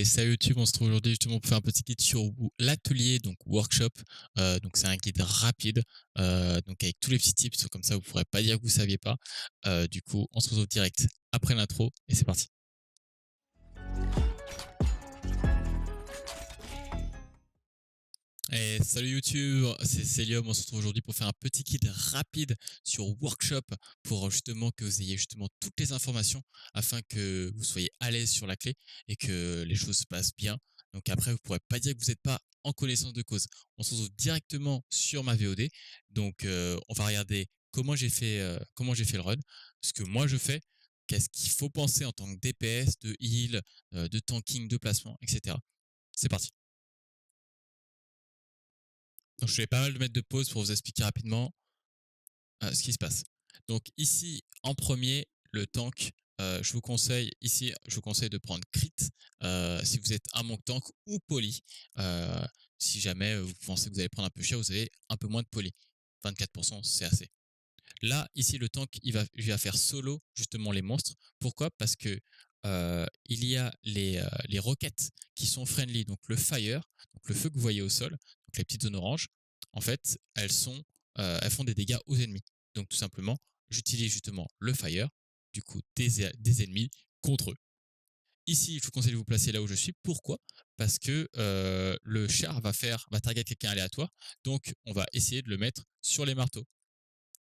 Et salut YouTube, on se retrouve aujourd'hui justement pour faire un petit guide sur l'atelier, donc workshop. Donc c'est un guide rapide, donc avec tous les petits tips, comme ça vous ne pourrez pas dire que vous ne saviez pas. Du coup, on se retrouve direct après l'intro et c'est parti. Et salut YouTube, c'est Célium, on se retrouve aujourd'hui pour faire un petit guide rapide sur Workshop pour justement que vous ayez justement toutes les informations afin que vous soyez à l'aise sur la clé et que les choses se passent bien. Donc après, vous ne pourrez pas dire que vous n'êtes pas en connaissance de cause. On se retrouve directement sur ma VOD. Donc on va regarder comment j'ai fait le run, ce que moi je fais, qu'est-ce qu'il faut penser en tant que DPS, de heal, de tanking, de placement, etc. C'est parti. Donc je vais pas mal de mettre de pause pour vous expliquer rapidement ce qui se passe. Donc ici, en premier, le tank, je vous conseille de prendre crit si vous êtes un monk tank ou poly. Si jamais vous pensez que vous allez prendre un peu cher, vous avez un peu moins de poly. 24%, c'est assez. Là, ici, le tank, il va faire solo justement les monstres. Pourquoi? Parce que il y a les roquettes qui sont friendly, donc le fire, donc le feu que vous voyez au sol, donc les petites zones oranges, en fait, elles font des dégâts aux ennemis. Donc tout simplement, j'utilise justement le fire, du coup des ennemis contre eux. Ici, je vous conseille de vous placer là où je suis. Pourquoi? Parce que le char va target quelqu'un aléatoire, donc on va essayer de le mettre sur les marteaux.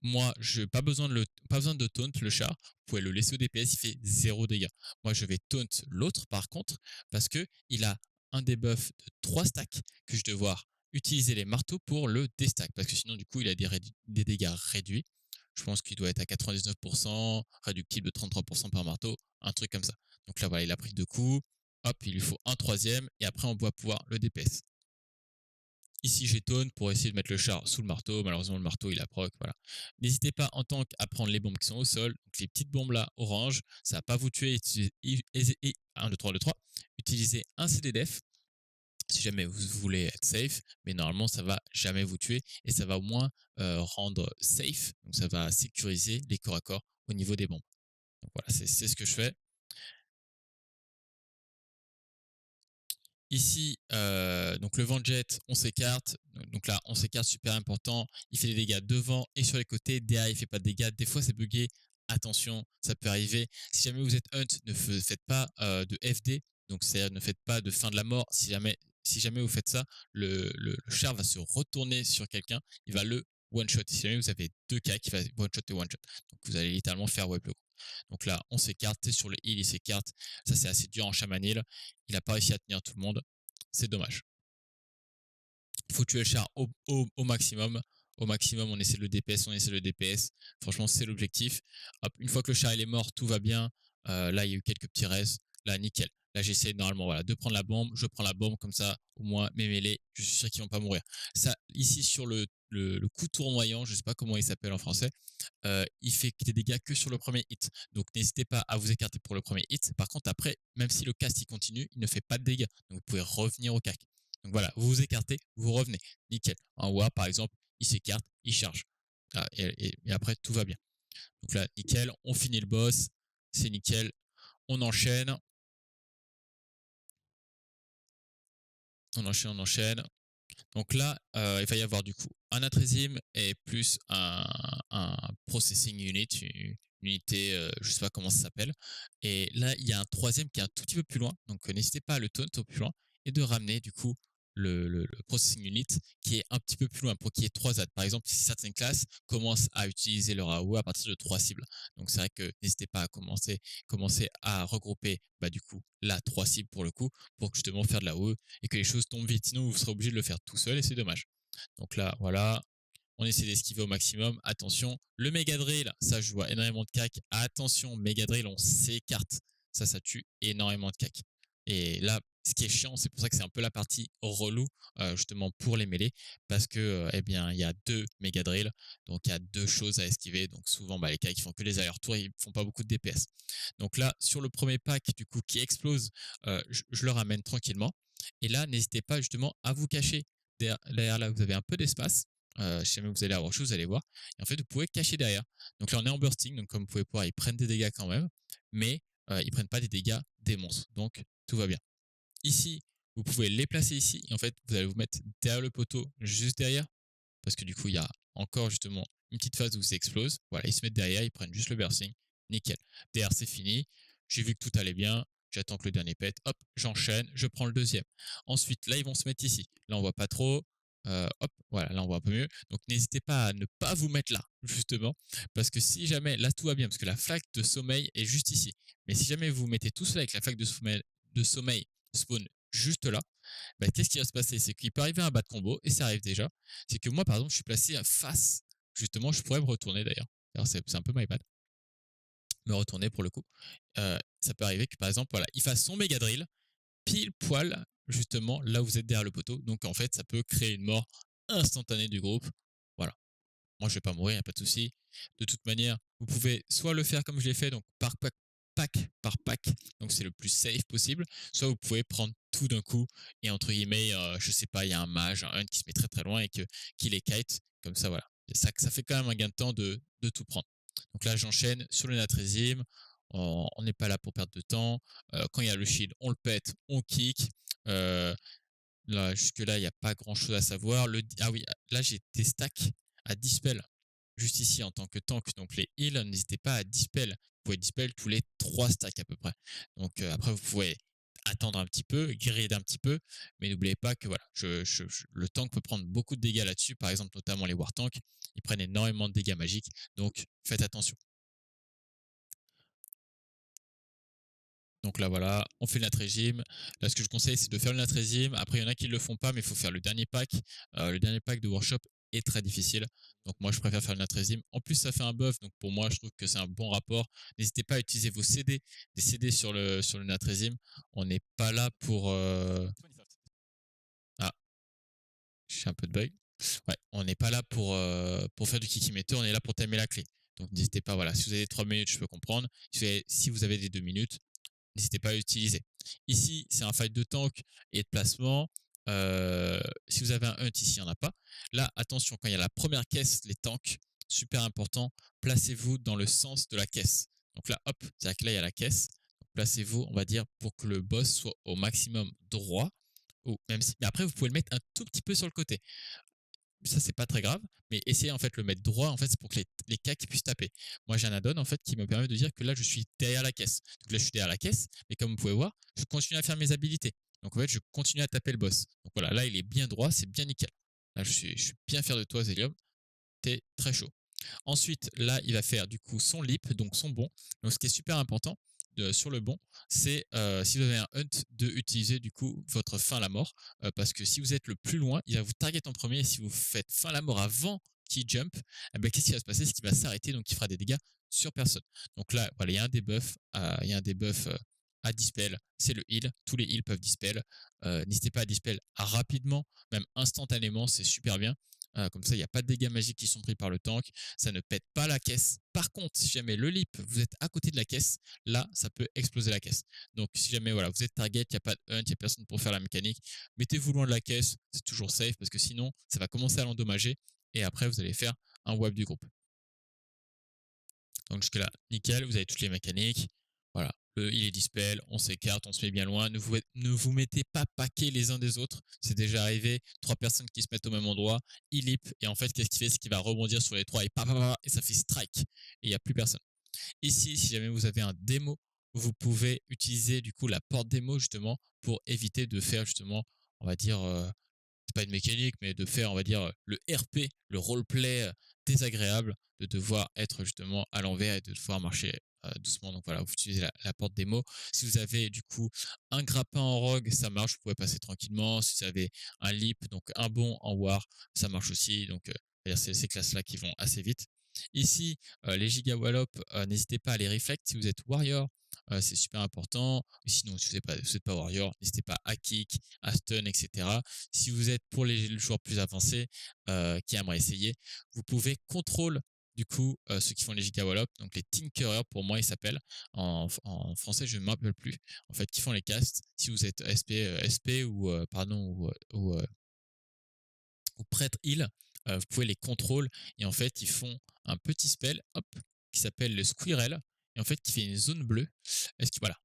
Moi, je pas besoin de taunt le char. Vous pouvez le laisser au DPS, il fait 0 dégâts. Moi, je vais taunt l'autre par contre parce que il a un debuff de 3 stacks que je vais devoir utiliser les marteaux pour le déstack parce que sinon du coup il a des dégâts réduits. Je pense qu'il doit être à 99%, réductible de 33% par marteau, un truc comme ça. Donc là voilà, il a pris 2 coups, hop, il lui faut un troisième et après on va pouvoir le DPS. Ici, j'étonne pour essayer de mettre le char sous le marteau. Malheureusement, le marteau, il a proc. Voilà. N'hésitez pas en tant qu'à prendre les bombes qui sont au sol. Donc, les petites bombes là, orange, ça va pas vous tuer. 1, 2, 3, 2, 3. Utilisez un CD-Def si jamais vous voulez être safe. Mais normalement, ça va jamais vous tuer. Et ça va au moins rendre safe. Donc, ça va sécuriser les corps à corps au niveau des bombes. Donc, voilà, c'est ce que je fais. Ici, donc le vent jet, on s'écarte. Donc là, on s'écarte, super important. Il fait des dégâts devant et sur les côtés. Derrière, il fait pas de dégâts. Des fois, c'est bugué. Attention, ça peut arriver. Si jamais vous êtes hunt, ne faites pas de FD. Donc, c'est-à-dire ne faites pas de fin de la mort. Si jamais vous faites ça, le char va se retourner sur quelqu'un. Il va le one-shot. Si jamais vous avez 2 cas qui va one-shot et one-shot. Donc, vous allez littéralement faire wipe le coup. Donc là, on s'écarte. C'est sur le heal, il s'écarte. Ça, c'est assez dur en chamanil. Il n'a pas réussi à tenir tout le monde. C'est dommage. Il faut tuer le char au maximum. Au maximum, on essaie le DPS, on essaie le DPS. Franchement, c'est l'objectif. Une fois que le char il est mort, tout va bien. Là, il y a eu quelques petits restes. Là, nickel. Là, j'essaie normalement voilà, de prendre la bombe. Je prends la bombe, comme ça, au moins, mes mêlés, je suis sûr qu'ils vont pas mourir. Ça, ici, sur le coup tournoyant, je sais pas comment il s'appelle en français, il fait des dégâts que sur le premier hit. Donc, n'hésitez pas à vous écarter pour le premier hit. Par contre, après, même si le cast il continue, il ne fait pas de dégâts. Donc, vous pouvez revenir au cac. Donc voilà, vous vous écartez, vous revenez. Nickel. Un WA, par exemple, il s'écarte, il charge. Ah, et après, tout va bien. Donc là, nickel, on finit le boss. C'est nickel. On enchaîne. On enchaîne, on enchaîne. Donc là, il va y avoir du coup un atrésime et plus un processing unit, une unité, je sais pas comment ça s'appelle. Et là, il y a un troisième qui est un tout petit peu plus loin. Donc n'hésitez pas à le taunt au plus loin et de ramener du coup le processing unit qui est un petit peu plus loin pour qu'il y ait 3 ZAD. Par exemple, si certaines classes commencent à utiliser leur AOE à partir de 3 cibles. Donc c'est vrai que n'hésitez pas à commencer à regrouper du coup là 3 cibles pour le coup pour justement faire de la AOE et que les choses tombent vite. Sinon, vous serez obligé de le faire tout seul et c'est dommage. Donc là, voilà. On essaie d'esquiver au maximum. Attention, le méga drill, ça je vois énormément de cac. Attention, méga drill, on s'écarte. Ça tue énormément de cac. Et là, ce qui est chiant, c'est pour ça que c'est un peu la partie relou, justement pour les mêlées, parce que, eh bien, il y a 2 méga drills, donc il y a 2 choses à esquiver. Donc souvent, les cacs, ils font que les allers-retours, ils font pas beaucoup de DPS. Donc là, sur le premier pack, du coup, qui explose, je le ramène tranquillement. Et là, n'hésitez pas justement à vous cacher. Derrière là, vous avez un peu d'espace. Si jamais vous allez avoir autre chose, vous allez voir. Et en fait, vous pouvez cacher derrière. Donc là, on est en bursting. Donc, comme vous pouvez voir, ils prennent des dégâts quand même. Mais ils prennent pas des dégâts des monstres. Donc, tout va bien. Ici, vous pouvez les placer ici. Et en fait, vous allez vous mettre derrière le poteau, juste derrière. Parce que du coup, il y a encore justement une petite phase où ça explose. Voilà, ils se mettent derrière, ils prennent juste le bursting. Nickel. Derrière, c'est fini. J'ai vu que tout allait bien. J'attends que le dernier pète. Hop, j'enchaîne. Je prends le deuxième. Ensuite, là, ils vont se mettre ici. Là, on voit pas trop. Hop, voilà, là, on voit un peu mieux. Donc, n'hésitez pas à ne pas vous mettre là, justement. Parce que si jamais, là, tout va bien. Parce que la flaque de sommeil est juste ici. Mais si jamais vous vous mettez tout seul avec la flaque de sommeil spawn juste là, bah, qu'est-ce qui va se passer? C'est qu'il peut arriver un bas de combo, et ça arrive déjà. C'est que moi, par exemple, je suis placé face. Justement, je pourrais me retourner d'ailleurs. Alors, c'est un peu my bad. Me retourner pour le coup. Ça peut arriver que, par exemple, voilà, il fasse son méga drill pile poil, justement, là où vous êtes derrière le poteau. Donc, en fait, ça peut créer une mort instantanée du groupe. Voilà. Moi, je vais pas mourir, il n'y a pas de souci. De toute manière, vous pouvez soit le faire comme je l'ai fait, donc pack par pack, donc c'est le plus safe possible, soit vous pouvez prendre tout d'un coup et entre guillemets, je sais pas, il y a un mage, un qui se met très très loin et qui les kite, comme ça, voilà. Ça fait quand même un gain de temps de tout prendre. Donc là, j'enchaîne sur le natrésime. On n'est pas là pour perdre de temps. Quand il y a le shield, on le pète, on kick. Euh, Là, jusque-là, il n'y a pas grand-chose à savoir. Ah oui, là, j'ai des stacks à dispel juste ici en tant que tank. Donc les heals, n'hésitez pas à dispel. Vous pouvez dispel tous les 3 stacks à peu près. Donc après, vous pouvez attendre un petit peu, grid un petit peu, mais n'oubliez pas que voilà, le tank peut prendre beaucoup de dégâts là-dessus. Par exemple, notamment les war tanks, ils prennent énormément de dégâts magiques. Donc faites attention. Donc là, voilà, on fait le natrégime. Là, ce que je conseille, c'est de faire le natrégime. Après, il y en a qui ne le font pas, mais il faut faire le dernier pack. Le dernier pack de workshop est très difficile. Donc moi, je préfère faire le natrégime. En plus, ça fait un buff. Donc pour moi, je trouve que c'est un bon rapport. N'hésitez pas à utiliser vos CD, des CD sur le natrégime. On n'est pas là pour... Ah, j'ai un peu de bug. Ouais, on n'est pas là pour faire du kikimeter, on est là pour timer la clé. Donc n'hésitez pas, voilà, si vous avez 3 minutes, je peux comprendre. Si vous avez des 2 minutes, n'hésitez pas à l'utiliser. Ici, c'est un fight de tank et de placement. Si vous avez un hunt, ici, il n'y en a pas. Là, attention, quand il y a la première caisse, les tanks, super important, placez-vous dans le sens de la caisse. Donc là, hop, c'est-à-dire que là, il y a la caisse. Placez-vous, on va dire, pour que le boss soit au maximum droit. Ou même si, mais après, vous pouvez le mettre un tout petit peu sur le côté. Ça, c'est pas très grave, mais essayez en fait de le mettre droit, en fait, c'est pour que les cas puissent taper. Moi, j'ai un add-on en fait qui me permet de dire que là, je suis derrière la caisse. Donc là, je suis derrière la caisse, mais comme vous pouvez voir, je continue à faire mes habilités. Donc en fait, je continue à taper le boss. Donc voilà, là, il est bien droit, c'est bien nickel. Là, je suis bien fier de toi, Zelium. T'es très chaud. Ensuite, là, il va faire du coup son lip, donc son bond. Donc, ce qui est super important sur le bond, c'est si vous avez un hunt, de utiliser du coup votre fin à la mort, parce que si vous êtes le plus loin, il va vous target en premier, et si vous faites fin à la mort avant qu'il jump, eh ben, qu'est-ce qui va se passer? C'est qu'il va s'arrêter, donc il fera des dégâts sur personne. Donc là, voilà, il y a un debuff, à dispel, c'est le heal. Tous les heals peuvent dispel. N'hésitez pas à dispel rapidement, même instantanément, c'est super bien. Comme ça, il n'y a pas de dégâts magiques qui sont pris par le tank. Ça ne pète pas la caisse. Par contre, si jamais le lip, vous êtes à côté de la caisse, là, ça peut exploser la caisse. Donc, si jamais voilà, vous êtes target, il n'y a pas de hunt, il n'y a personne pour faire la mécanique, mettez-vous loin de la caisse. C'est toujours safe parce que sinon, ça va commencer à l'endommager. Et après, vous allez faire un wipe du groupe. Donc jusque-là, nickel, vous avez toutes les mécaniques. Voilà, il est dispel, on s'écarte, on se met bien loin. Ne vous mettez pas paquet les uns des autres. C'est déjà arrivé, 3 personnes qui se mettent au même endroit, il lip, et en fait, qu'est-ce qu'il fait? C'est qu'il va rebondir sur les 3 et ça fait strike. Et il n'y a plus personne. Ici, si jamais vous avez un démo, vous pouvez utiliser du coup la porte démo justement pour éviter de faire justement, on va dire, c'est pas une mécanique, mais de faire, on va dire, le RP, le roleplay désagréable, de devoir être justement à l'envers et de devoir marcher doucement. Donc voilà, vous utilisez la porte démo. Si vous avez du coup un grappin en rogue, ça marche, vous pouvez passer tranquillement. Si vous avez un lip, donc un bond en war, ça marche aussi. Donc c'est ces classes-là qui vont assez vite. Ici, les giga wallop, n'hésitez pas à les reflect si vous êtes warrior. C'est super important. Sinon, si vous n'êtes pas warrior, n'hésitez pas à kick, à stun, etc. Si vous êtes pour les joueurs plus avancés qui aimeraient essayer, vous pouvez contrôle du coup ceux qui font les giga wallop, donc les tinkerers pour moi ils s'appellent en français, je ne me rappelle plus, en fait, qui font les casts. Si vous êtes SP ou ou prêtre heal, vous pouvez les contrôler, et en fait ils font un petit spell, hop, qui s'appelle le squirrel, et en fait qui fait une zone bleue. Est-ce que voilà,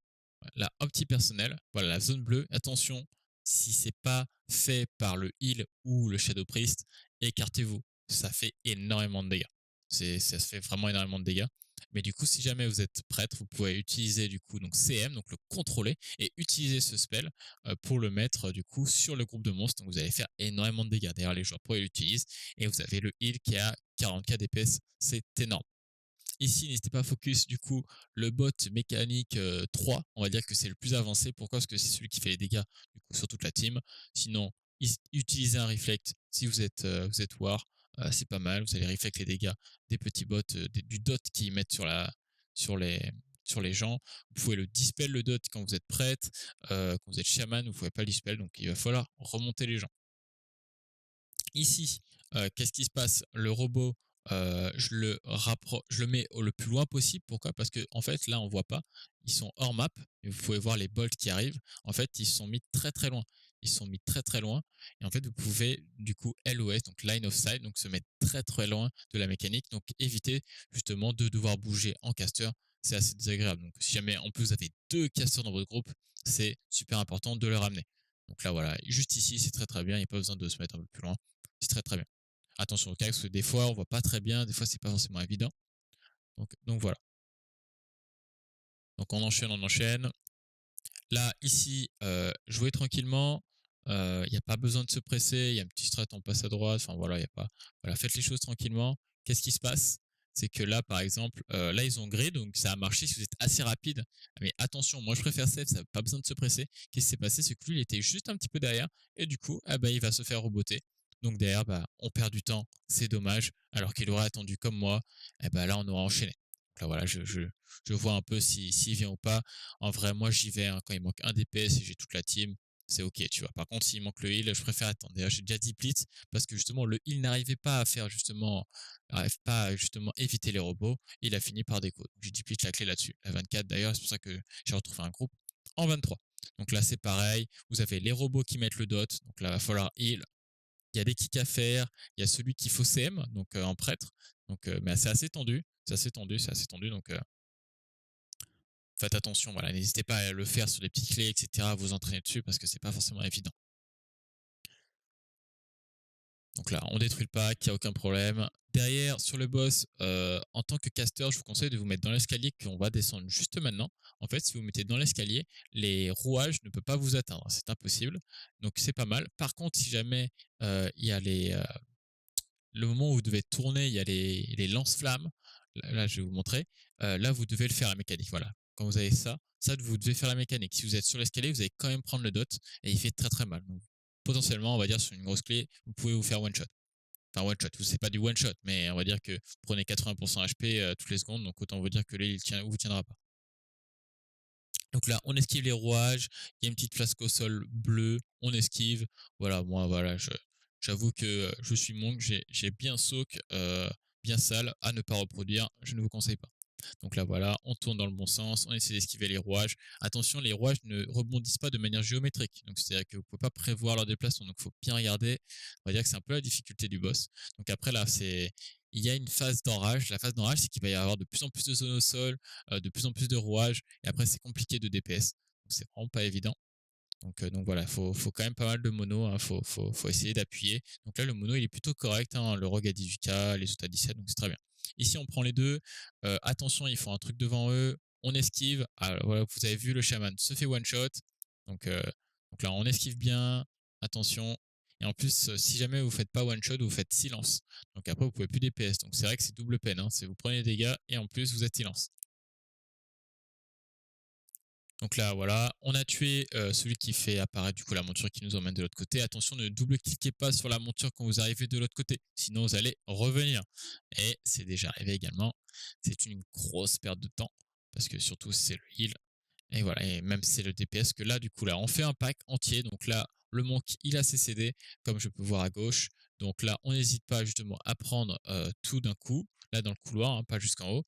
la opti personnelle, voilà la zone bleue. Attention, si c'est pas fait par le heal ou le Shadow Priest, écartez-vous. Ça fait énormément de dégâts. Ça se fait vraiment énormément de dégâts. Mais du coup, si jamais vous êtes prêtre, vous pouvez utiliser du coup donc CM, donc le contrôler, et utiliser ce spell pour le mettre du coup sur le groupe de monstres. Donc vous allez faire énormément de dégâts. D'ailleurs, les joueurs pro l'utilisent et vous avez le heal qui est à 40k DPS. C'est énorme. Ici, n'hésitez pas à focus du coup le bot mécanique 3, on va dire que c'est le plus avancé. Pourquoi? Parce que c'est celui qui fait les dégâts du coup sur toute la team. Sinon, utilisez un reflect si vous êtes war, c'est pas mal. Vous allez reflect les dégâts des petits bots, du dot qu'ils mettent sur les sur les gens. Vous pouvez le dispel le dot quand vous êtes prêtre, quand vous êtes shaman, vous pouvez pas le dispel, donc il va falloir remonter les gens. Ici, qu'est-ce qui se passe? Le robot, je le mets le plus loin possible. Pourquoi? Parce que en fait, là, on voit pas. Ils sont hors map. Et vous pouvez voir les bolts qui arrivent. En fait, ils se sont mis très très loin. Ils se sont mis très très loin. Et en fait, vous pouvez du coup LOS, donc line of sight, donc se mettre très très loin de la mécanique. Donc évitez justement de devoir bouger en caster. C'est assez désagréable. Donc si jamais en plus vous avez 2 casters dans votre groupe, c'est super important de le ramener. Donc là voilà, juste ici c'est très très bien. Il n'y a pas besoin de se mettre un peu plus loin. C'est très très bien. Attention au casque, parce que des fois on voit pas très bien, des fois c'est pas forcément évident. Donc voilà. Donc on enchaîne, on enchaîne. Là, ici, jouez tranquillement. Il n'y a pas besoin de se presser. Il y a un petit strat en passe à droite. Enfin voilà, il y a pas. Voilà, faites les choses tranquillement. Qu'est-ce qui se passe? C'est que là, par exemple, là ils ont grid, donc ça a marché si vous êtes assez rapide. Mais attention, moi je préfère safe, ça n'a pas besoin de se presser. Qu'est-ce qui s'est passé? C'est que lui, il était juste un petit peu derrière, et du coup, ah bah, il va se faire reboter. Donc derrière, bah, on perd du temps, c'est dommage. Alors qu'il aurait attendu comme moi, et bah là on aura enchaîné. Donc là voilà, je vois un peu s'il vient ou pas. En vrai, moi, j'y vais hein, quand il manque un DPS et j'ai toute la team. C'est ok, tu vois. Par contre, s'il manque le heal, je préfère attendre. D'ailleurs, j'ai déjà dit blitz parce que justement, le heal n'arrivait pas à faire justement, n'arrive pas à justement éviter les robots. Il a fini par déco. J'ai dit blitz la clé là-dessus. La 24 d'ailleurs, c'est pour ça que j'ai retrouvé un groupe en 23. Donc là, c'est pareil. Vous avez les robots qui mettent le dot. Donc là, il va falloir heal. Il y a des kicks à faire. Il y a celui qui faut CM, donc en prêtre. Donc, mais c'est assez tendu. C'est assez tendu, c'est assez tendu. Donc, faites attention, voilà, n'hésitez pas à le faire sur des petites clés, etc., à vous entraîner dessus parce que c'est pas forcément évident. Donc là, on détruit le pack, il n'y a aucun problème. Derrière, sur le boss, en tant que caster, je vous conseille de vous mettre dans l'escalier qu'on va descendre juste maintenant. En fait, si vous mettez dans l'escalier, les rouages ne peuvent pas vous atteindre, c'est impossible. Donc c'est pas mal. Par contre, si jamais il y a le moment où vous devez tourner, il y a les lance-flammes. Là, je vais vous montrer. Là, vous devez le faire la mécanique. Voilà. Quand vous avez ça, vous devez faire la mécanique. Si vous êtes sur l'escalier, vous allez quand même prendre le dot et il fait très très mal. Donc, potentiellement, on va dire sur une grosse clé, vous pouvez vous faire one shot. Enfin, one shot, c'est pas du one shot, mais on va dire que vous prenez 80% HP toutes les secondes, donc autant vous dire que là, il vous tiendra pas. Donc là, on esquive les rouages, il y a une petite flasque au sol bleue, on esquive. Voilà, moi, voilà, j'avoue que je suis monk, j'ai bien soak, bien sale, à ne pas reproduire, je ne vous conseille pas. Donc là, voilà, on tourne dans le bon sens, on essaie d'esquiver les rouages. Attention, les rouages ne rebondissent pas de manière géométrique. Donc, c'est-à-dire que vous ne pouvez pas prévoir leur déplacement. Donc, il faut bien regarder. On va dire que c'est un peu la difficulté du boss. Donc, après, là, il y a une phase d'enrage. La phase d'enrage, c'est qu'il va y avoir de plus en plus de zones au sol, de plus en plus de rouages. Et après, c'est compliqué de DPS. Donc, c'est vraiment pas évident. Donc voilà, faut quand même pas mal de mono, hein, faut essayer d'appuyer. Donc là, le mono, il est plutôt correct, hein, le rogue à 18k, les autres à 17, donc c'est très bien. Ici, on prend les deux. Attention, ils font un truc devant eux. On esquive. Alors, voilà, vous avez vu, le chaman se fait one shot. Donc, donc là, on esquive bien. Attention. Et en plus, si jamais vous faites pas one shot, vous faites silence. Donc après, vous pouvez plus DPS. Donc c'est vrai que c'est double peine. Hein. C'est vous prenez des dégâts et en plus, vous êtes silence. Donc là, voilà, on a tué celui qui fait apparaître du coup la monture qui nous emmène de l'autre côté. Attention, ne double-cliquez pas sur la monture quand vous arrivez de l'autre côté, sinon vous allez revenir. Et c'est déjà arrivé également. C'est une grosse perte de temps, parce que surtout c'est le heal. Et voilà, et même c'est le DPS que là, du coup, là, on fait un pack entier. Donc là, le monk, il a ses CD, comme je peux voir à gauche. Donc là, on n'hésite pas justement à prendre tout d'un coup, là dans le couloir, hein, pas jusqu'en haut.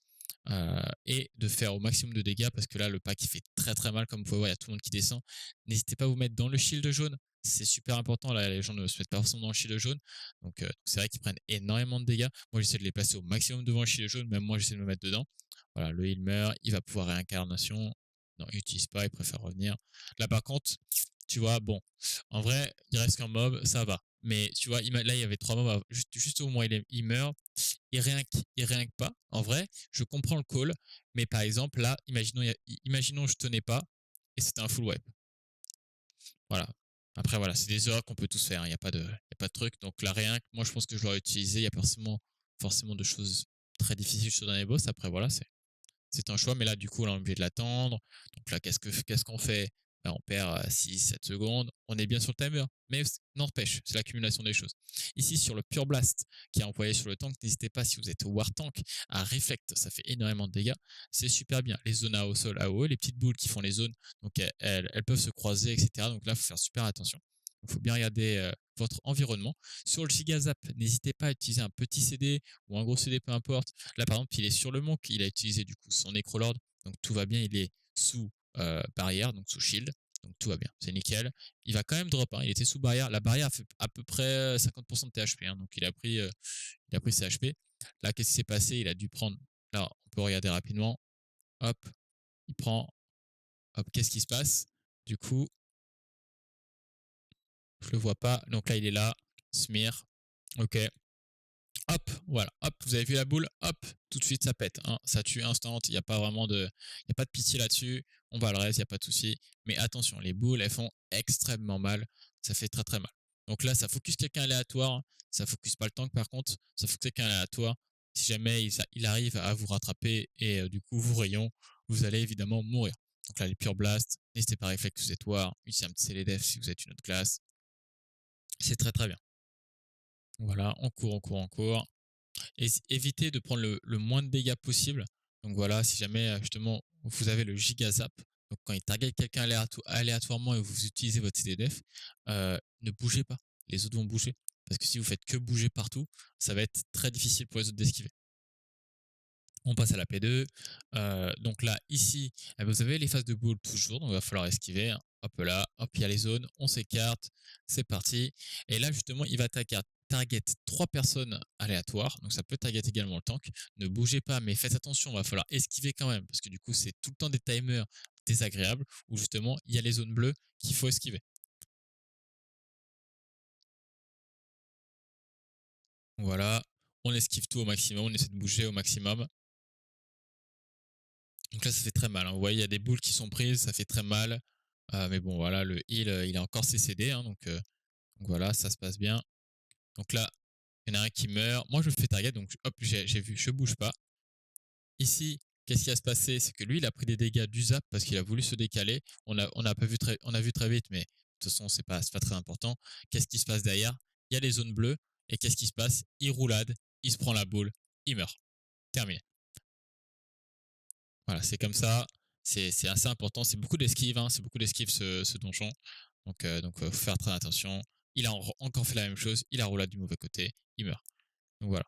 Et de faire au maximum de dégâts parce que là le pack il fait très très mal, comme vous pouvez voir il y a tout le monde qui descend. N'hésitez pas à vous mettre dans le shield jaune, c'est super important. Là les gens ne se mettent pas forcément dans le shield jaune, donc c'est vrai qu'ils prennent énormément de dégâts. Moi j'essaie de les placer au maximum devant le shield jaune, même moi j'essaie de me mettre dedans. Voilà, le heal meurt, il va pouvoir réincarnation, Non, il n'utilise pas, il préfère revenir. Là, par contre, tu vois, bon, en vrai, il reste qu'un mob, ça va. Mais tu vois, là, il y avait 3 mobs, juste au moment où il meurt, il rien que pas. En vrai, je comprends le call, mais par exemple, là, imaginons je tenais pas, et c'était un full wipe. Voilà. Après, voilà, c'est des erreurs qu'on peut tous faire, il n'y a pas de truc. Donc la réinc, moi, je pense que je l'aurais utilisé, il y a forcément de choses très difficiles sur les boss. Après, voilà, c'est un choix, mais là, du coup, là, on est obligé de l'attendre. Donc là, qu'est-ce qu'on fait? Là, on perd 6-7 secondes. On est bien sur le timer, mais n'empêche, c'est l'accumulation des choses. Ici, sur le Pure Blast qui est employé sur le tank, n'hésitez pas, si vous êtes War Tank, à Reflect, ça fait énormément de dégâts. C'est super bien. Les zones à au sol, AOE, les petites boules qui font les zones, donc elles peuvent se croiser, etc. Donc là, il faut faire super attention. Il faut bien regarder votre environnement. Sur le Gigazap, n'hésitez pas à utiliser un petit CD ou un gros CD, peu importe. Là, par exemple, il est sur le monk, il a utilisé du coup son Necrolord, donc tout va bien, il est sous barrière, donc sous shield, donc tout va bien, c'est nickel. Il va quand même drop, hein, il était sous barrière, la barrière a fait à peu près 50% de THP, hein, donc il a pris ses HP. Là, qu'est-ce qui s'est passé? Il a dû prendre, là, on peut regarder rapidement, hop, il prend, hop, qu'est-ce qui se passe? Du coup, je le vois pas, donc là, il est là, smear, ok. Hop, voilà, hop, vous avez vu la boule, hop, tout de suite ça pète, hein, ça tue instant, il n'y a pas vraiment il y a pas de pitié là-dessus, on va le reste, il n'y a pas de souci, mais attention, les boules, elles font extrêmement mal, ça fait très très mal. Donc là, ça focus quelqu'un aléatoire, ça focus pas le tank par contre, ça focus quelqu'un aléatoire, si jamais il arrive à vous rattraper et du coup vous rayon, vous allez évidemment mourir. Donc là, les Pure Blast, n'hésitez pas à réflexe si vous êtes War, utilisez un petit CLDF si vous êtes une autre classe, c'est très très bien. Voilà, on court. Et évitez de prendre le moins de dégâts possible. Donc voilà, si jamais justement vous avez le giga zap, donc quand il target quelqu'un aléatoirement et vous utilisez votre CDDF, ne bougez pas. Les autres vont bouger. Parce que si vous faites que bouger partout, ça va être très difficile pour les autres d'esquiver. On passe à la P2. Donc là, ici, vous avez les phases de boule toujours, donc il va falloir esquiver. Hein. Hop là, hop, il y a les zones, on s'écarte, c'est parti. Et là, justement, il va target 3 personnes aléatoires, donc ça peut target également le tank. Ne bougez pas, mais faites attention, il va falloir esquiver quand même, parce que du coup, c'est tout le temps des timers désagréables, où justement, il y a les zones bleues qu'il faut esquiver. Voilà, on esquive tout au maximum, on essaie de bouger au maximum. Donc là, ça fait très mal. Hein. Vous voyez, il y a des boules qui sont prises, ça fait très mal. Mais bon, voilà, le heal, il a encore ses CD. Hein, donc voilà, ça se passe bien. Donc là, il y en a un qui meurt. Moi, je fais target, donc hop, j'ai vu, je bouge pas. Ici, qu'est-ce qui va se passer? C'est que lui, il a pris des dégâts du zap parce qu'il a voulu se décaler. On a vu très vite, mais de toute façon, c'est pas très important. Qu'est-ce qui se passe derrière? Il y a les zones bleues. Et qu'est-ce qui se passe? Il roulade, il se prend la boule, il meurt. Terminé. Voilà, c'est comme ça. C'est assez important. C'est beaucoup d'esquive, hein, c'est beaucoup d'esquive ce donjon. Donc faut faire très attention. Il a encore fait la même chose. Il a roulé du mauvais côté. Il meurt. Donc voilà.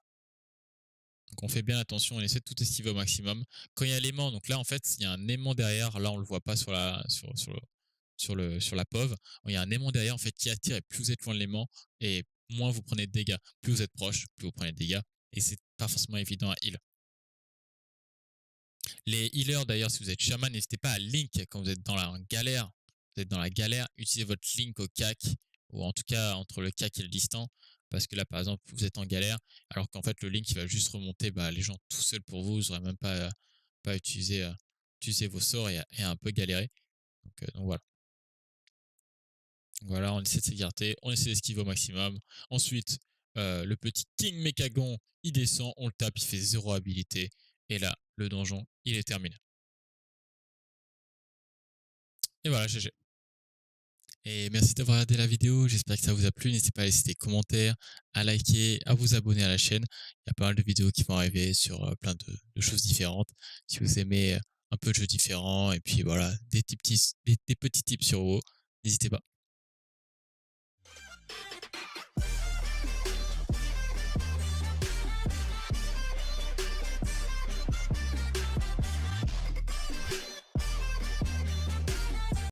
Donc on fait bien attention. On essaie de tout esquiver au maximum. Quand il y a l'aimant, donc là en fait il y a un aimant derrière. Là on le voit pas sur la POV. Il y a un aimant derrière en fait qui attire et plus vous êtes loin de l'aimant et moins vous prenez de dégâts. Plus vous êtes proche, plus vous prenez de dégâts. Et c'est pas forcément évident à heal. Les healers, d'ailleurs, si vous êtes chaman, n'hésitez pas à link quand vous êtes dans la galère. Vous êtes dans la galère, utilisez votre link au CAC, ou en tout cas entre le CAC et le distant, parce que là, par exemple, vous êtes en galère, alors qu'en fait, le link, il va juste remonter les gens tout seul pour vous. Vous n'aurez même pas utilisé vos sorts et un peu galéré. Donc voilà. Voilà, on essaie de s'écarter, on essaie d'esquiver au maximum. Ensuite, le petit King Mechagon, il descend, on le tape, il fait 0 habilité. Et là, le donjon, il est terminé. Et voilà, GG. Et merci d'avoir regardé la vidéo, j'espère que ça vous a plu. N'hésitez pas à laisser des commentaires, à liker, à vous abonner à la chaîne. Il y a pas mal de vidéos qui vont arriver sur plein de choses différentes. Si vous aimez un peu de jeux différents et puis voilà, des petits tips sur WoW, n'hésitez pas.